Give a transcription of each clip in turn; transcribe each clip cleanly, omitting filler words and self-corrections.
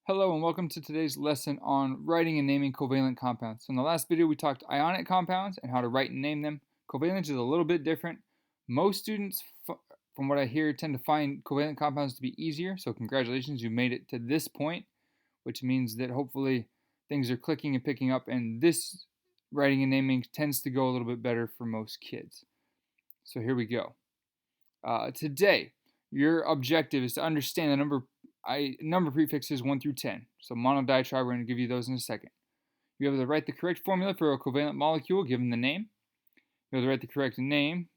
Hello and welcome to today's lesson on writing and naming covalent compounds. So in the last video we talked ionic compounds and how to write and name them. Covalent is a little bit different. Most students, from what I hear, tend to find covalent compounds to be easier. So congratulations, you made it to this point, which means that hopefully things are clicking and picking up, and this writing and naming tends to go a little bit better for most kids. So here we go. Today, your objective is to understand the number prefixes 1 through 10. So mono, di, tri, we're going to give you those in a second. You have to write the correct formula for a covalent molecule given the name. You have to write the correct name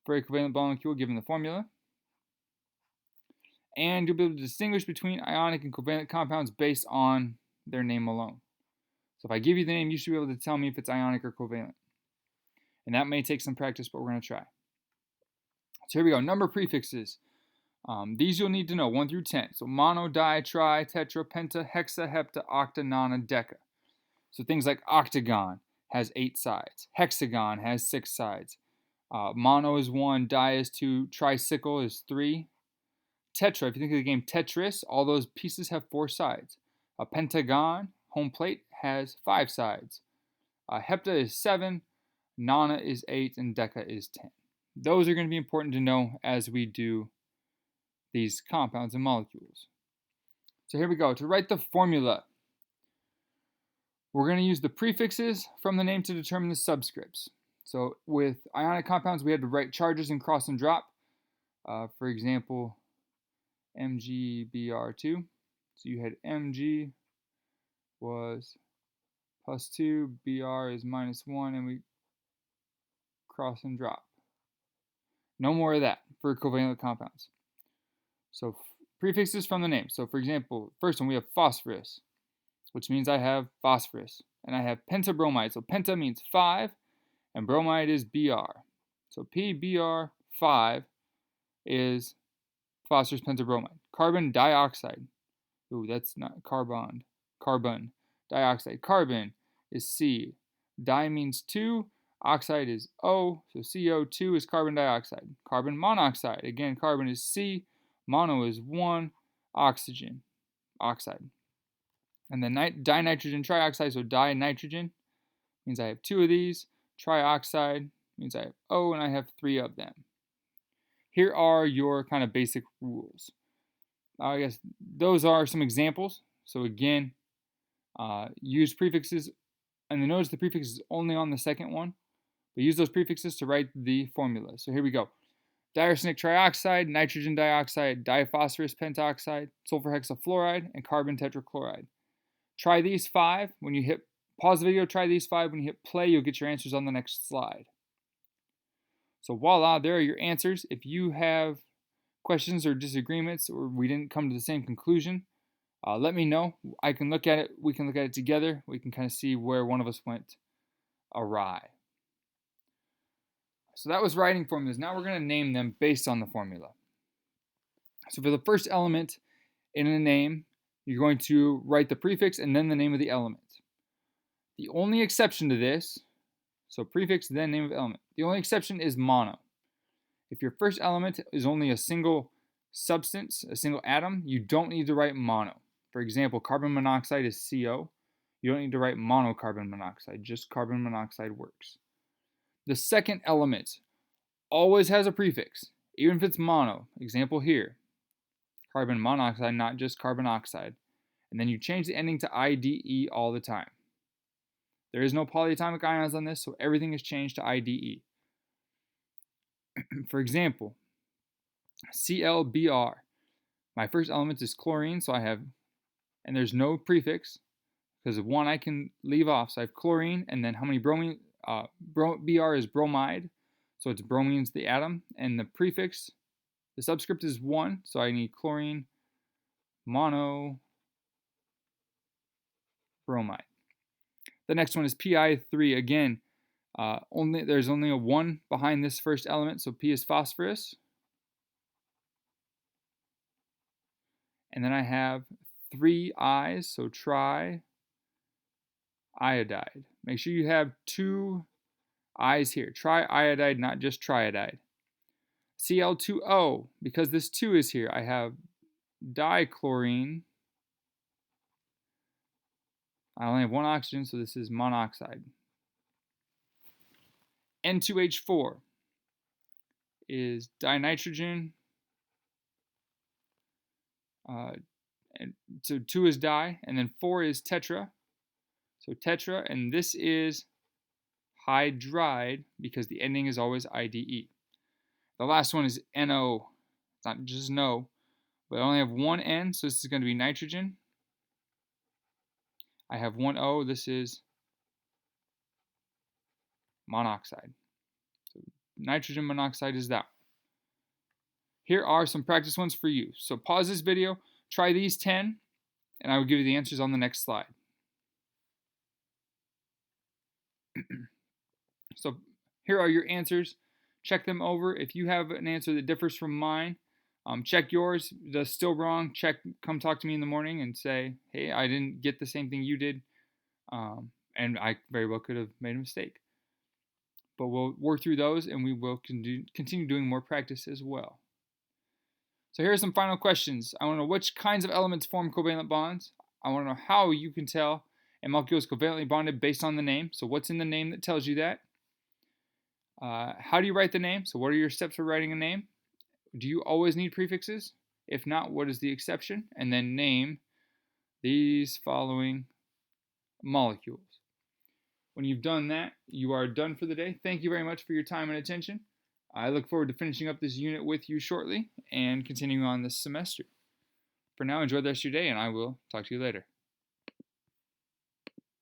for a covalent molecule given the formula. And you'll be able to distinguish between ionic and covalent compounds based on their name alone. So if I give you the name, you should be able to tell me if it's ionic or covalent. And that may take some practice, but we're going to try. So here we go, number prefixes. These you'll need to know, 1 through 10. So mono, di, tri, tetra, penta, hexa, hepta, octa, nona, deca. So things like octagon has 8 sides. Hexagon has 6 sides. Mono is 1, di is 2, tricycle is 3. Tetra, if you think of the game Tetris, all those pieces have 4 sides. A pentagon, home plate, has 5 sides. Hepta is 7, nona is 8, and deca is 10. Those are going to be important to know as we do these compounds and molecules. So here we go. To write the formula, we're going to use the prefixes from the name to determine the subscripts. So with ionic compounds, we had to write charges and cross and drop. For example, MgBr2. So you had Mg was +2, Br is -1, and we cross and drop. No more of that for covalent compounds. So prefixes from the name. So for example, first one we have phosphorus, which means I have phosphorus. And I have pentabromide. So penta means 5, and bromide is Br. So PBr5 is phosphorus pentabromide. Carbon dioxide. Ooh, that's not carbon. Carbon dioxide. Carbon is C. Di means 2. Oxide is O. So CO2 is carbon dioxide. Carbon monoxide. Again, carbon is C. Mono is 1. Oxygen. Oxide. And then dinitrogen trioxide. So dinitrogen means I have 2 of these. Trioxide means I have O, and I have 3 of them. Here are your kind of basic rules. I guess those are some examples. So again, use prefixes, and notice the prefix is only on the second one, but use those prefixes to write the formula. So here we go. Diarsenic trioxide, nitrogen dioxide, diphosphorus pentoxide, sulfur hexafluoride, and carbon tetrachloride. Try these 5. When you hit pause the video, try these 5. When you hit play, you'll get your answers on the next slide. So voila, there are your answers. If you have questions or disagreements, or we didn't come to the same conclusion, let me know. I can look at it. We can look at it together. We can kind of see where one of us went awry. So that was writing formulas. Now we're going to name them based on the formula. So for the first element in a name, you're going to write the prefix and then the name of the element. The only exception to this, so prefix, then name of element. The only exception is mono. If your first element is only a single substance, a single atom, you don't need to write mono. For example, carbon monoxide is CO. You don't need to write monocarbon monoxide, just carbon monoxide works. The second element always has a prefix, even if it's mono. Example here, carbon monoxide, not just carbon oxide. And then you change the ending to IDE all the time. There is no polyatomic ions on this, so everything is changed to IDE. For example, ClBr. My first element is chlorine, so I have, and there's no prefix, because of 1 I can leave off. So I have chlorine, and then how many bromine? Br is bromide, so it's bromine's the atom, and the prefix, the subscript is 1, so I need chlorine mono bromide. The next one is Pi3. Again, there's only a 1 behind this first element, so P is phosphorus. And then I have 3 I's, so triiodide. Make sure you have 2 I's here. Triiodide, not just triodide. Cl2O, because this 2 is here, I have dichlorine I only have one oxygen, so this is monoxide. N2H4 is dinitrogen. And so 2 is di, and then 4 is tetra. So tetra, and this is hydride because the ending is always IDE. The last one is NO. It's not just no, but I only have one N, so this is going to be nitrogen. I have one O, this is monoxide. So nitrogen monoxide is that. Here are some practice ones for you. So pause this video, try these 10, and I will give you the answers on the next slide. So here are your answers. Check them over. If you have an answer that differs from mine, check yours. If that's still wrong, come talk to me in the morning and say, hey, I didn't get the same thing you did. And I very well could have made a mistake. But we'll work through those, and we will continue doing more practice as well. So here are some final questions. I want to know which kinds of elements form covalent bonds. I want to know how you can tell a molecule is covalently bonded based on the name. So what's in the name that tells you that? How do you write the name? So what are your steps for writing a name? Do you always need prefixes? If not, what is the exception? And then name these following molecules. When you've done that, you are done for the day. Thank you very much for your time and attention. I look forward to finishing up this unit with you shortly and continuing on this semester. For now, enjoy the rest of your day, and I will talk to you later.